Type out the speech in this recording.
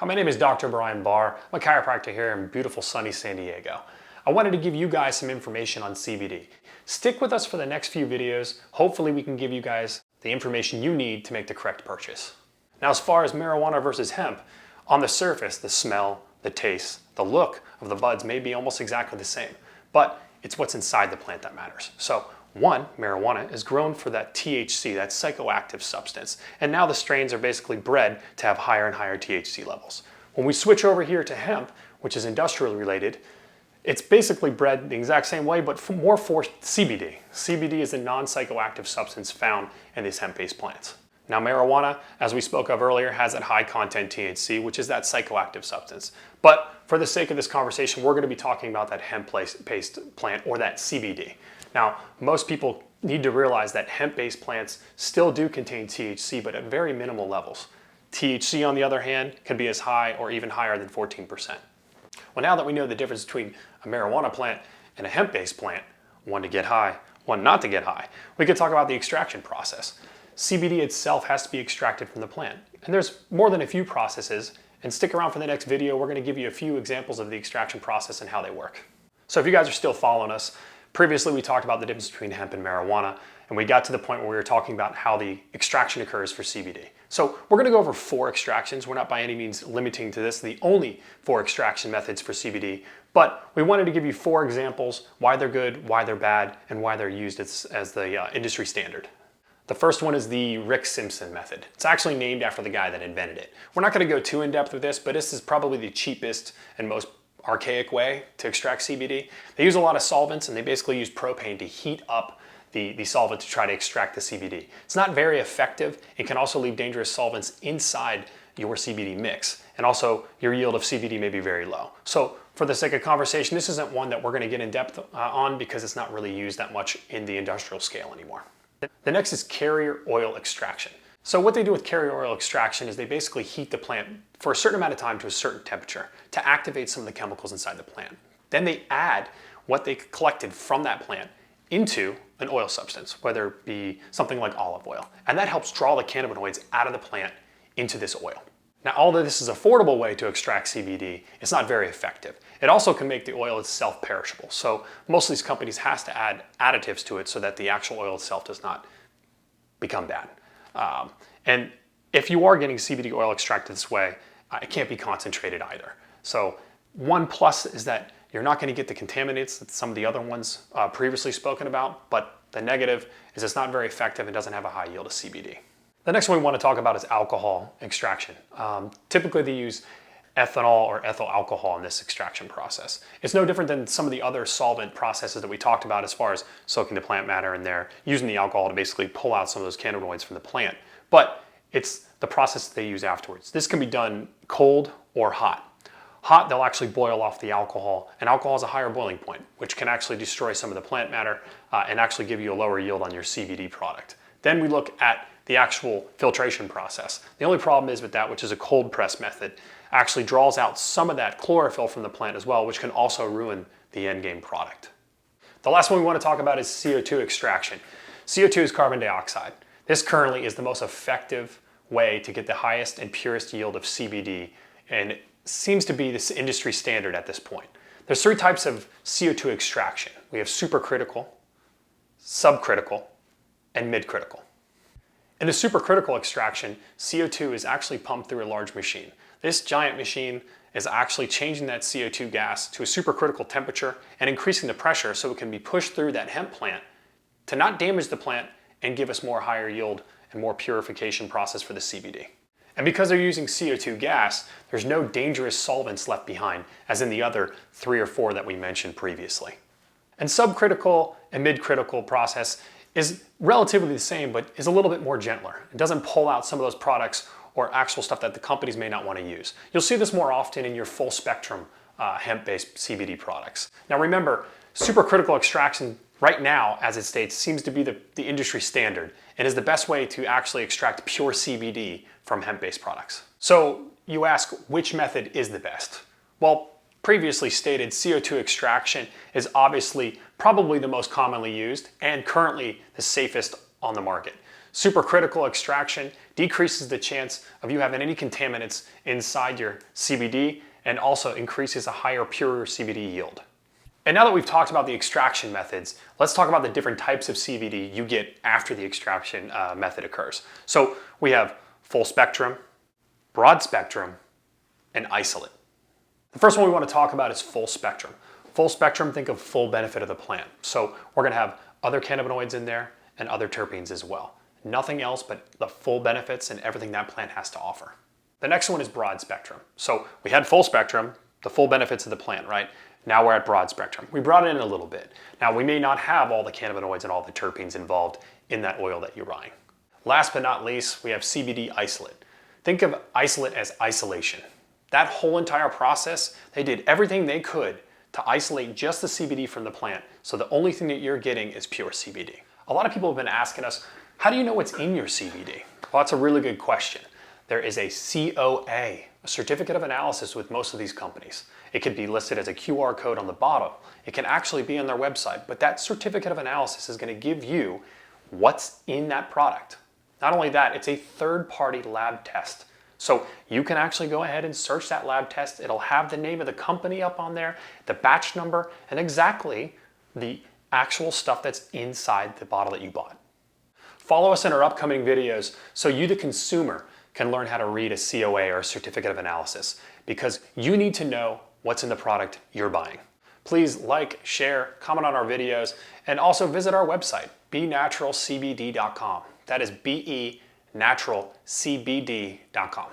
Hi, my name is Dr. Brian Baar. I'm a chiropractor here in beautiful sunny San Diego. I wanted to give you guys some information on CBD. Stick with us for the next few videos. Hopefully we can give you guys the information you need to make the correct purchase. Now, as far as marijuana versus hemp, on the surface, the smell, the taste, the look of the buds may be almost exactly the same, but it's what's inside the plant that matters. So one, marijuana is grown for that THC, that psychoactive substance. And now the strains are basically bred to have higher and higher THC levels. When we switch over here to hemp, which is industrially related, it's basically bred the exact same way, but more for CBD. CBD is a non-psychoactive substance found in these hemp-based plants. Now marijuana, as we spoke of earlier, has that high content THC, which is that psychoactive substance. But for the sake of this conversation, we're going to be talking about that hemp-based plant, or that CBD. Now, most people need to realize that hemp-based plants still do contain THC, but at very minimal levels. THC, on the other hand, can be as high or even higher than 14%. Well, now that we know the difference between a marijuana plant and a hemp-based plant, one to get high, one not to get high, we could talk about the extraction process. CBD itself has to be extracted from the plant. And there's more than a few processes, and stick around for the next video. We're going to give you a few examples of the extraction process and how they work. So if you guys are still following us, previously we talked about the difference between hemp and marijuana, and we got to the point where we were talking about how the extraction occurs for CBD. So we're going to go over 4 extractions. We're not by any means limiting to this, the only 4 extraction methods for CBD, but we wanted to give you 4 examples, why they're good, why they're bad, and why they're used as the industry standard. The first one is the Rick Simpson method. It's actually named after the guy that invented it. We're not going to go too in depth with this, but this is probably the cheapest and most archaic way to extract CBD. They use a lot of solvents, and they basically use propane to heat up the solvent to try to extract the CBD. It's not very effective. It can also leave dangerous solvents inside your CBD mix, and also your yield of CBD may be very low. So for the sake of conversation, this isn't one that we're going to get in depth on because it's not really used that much in the industrial scale anymore. The next is carrier oil extraction. So what they do with carrier oil extraction is they basically heat the plant for a certain amount of time to a certain temperature to activate some of the chemicals inside the plant. Then they add what they collected from that plant into an oil substance, whether it be something like olive oil. And that helps draw the cannabinoids out of the plant into this oil. Now, although this is an affordable way to extract CBD, it's not very effective. It also can make the oil itself perishable. So most of these companies has to add additives to it so that the actual oil itself does not become bad. And if you are getting CBD oil extracted this way, it can't be concentrated either. So one plus is that you're not going to get the contaminants that some of the other ones previously spoken about, but the negative is it's not very effective and doesn't have a high yield of CBD. The next one we want to talk about is alcohol extraction. Typically they use ethanol or ethyl alcohol in this extraction process. It's no different than some of the other solvent processes that we talked about as far as soaking the plant matter in there, using the alcohol to basically pull out some of those cannabinoids from the plant. But it's the process that they use afterwards. This can be done cold or hot. Hot, they'll actually boil off the alcohol, and alcohol has a higher boiling point, which can actually destroy some of the plant matter and actually give you a lower yield on your CBD product. Then we look at the actual filtration process. The only problem is with that, which is a cold press method, actually draws out some of that chlorophyll from the plant as well, which can also ruin the end game product. The last one we want to talk about is CO2 extraction. CO2 is carbon dioxide. This currently is the most effective way to get the highest and purest yield of CBD, and it seems to be this industry standard at this point. There's 3 types of CO2 extraction. We have supercritical, subcritical, and midcritical. In a supercritical extraction, CO2 is actually pumped through a large machine. This giant machine is actually changing that CO2 gas to a supercritical temperature and increasing the pressure so it can be pushed through that hemp plant to not damage the plant and give us more higher yield and more purification process for the CBD. And because they're using CO2 gas, there's no dangerous solvents left behind, as in the other 3 or 4 that we mentioned previously. And subcritical and midcritical process is relatively the same, but is a little bit more gentler. It doesn't pull out some of those products or actual stuff that the companies may not want to use. You'll see this more often in your full spectrum hemp-based CBD products. Now remember, supercritical extraction right now, as it states, seems to be the industry standard and is the best way to actually extract pure CBD from hemp-based products. So you ask, which method is the best? Well, previously stated, CO2 extraction is obviously probably the most commonly used and currently the safest on the market. Supercritical extraction decreases the chance of you having any contaminants inside your CBD and also increases a higher, purer CBD yield. And now that we've talked about the extraction methods, let's talk about the different types of CBD you get after the extraction method occurs. So we have full spectrum, broad spectrum, and isolate. The first one we want to talk about is full spectrum. Full spectrum, think of full benefit of the plant. So we're going to have other cannabinoids in there and other terpenes as well. Nothing else but the full benefits and everything that plant has to offer. The next one is broad spectrum. So we had full spectrum, the full benefits of the plant, right? Now we're at broad spectrum. We brought it in a little bit. Now we may not have all the cannabinoids and all the terpenes involved in that oil that you're buying. Last but not least, we have CBD isolate. Think of isolate as isolation. That whole entire process, they did everything they could to isolate just the CBD from the plant, so the only thing that you're getting is pure CBD. A lot of people have been asking us, how do you know what's in your CBD? Well, that's a really good question. There is a COA, a certificate of analysis with most of these companies. It could be listed as a QR code on the bottle. It can actually be on their website, but that certificate of analysis is going to give you what's in that product. Not only that, it's a third-party lab test. So you can actually go ahead and search that lab test. It'll have the name of the company up on there, the batch number, and exactly the actual stuff that's inside the bottle that you bought. Follow us in our upcoming videos so you, the consumer, can learn how to read a COA or a certificate of analysis, because you need to know what's in the product you're buying. Please like, share, comment on our videos, and also visit our website, benaturalcbd.com. That is BE naturalcbd.com.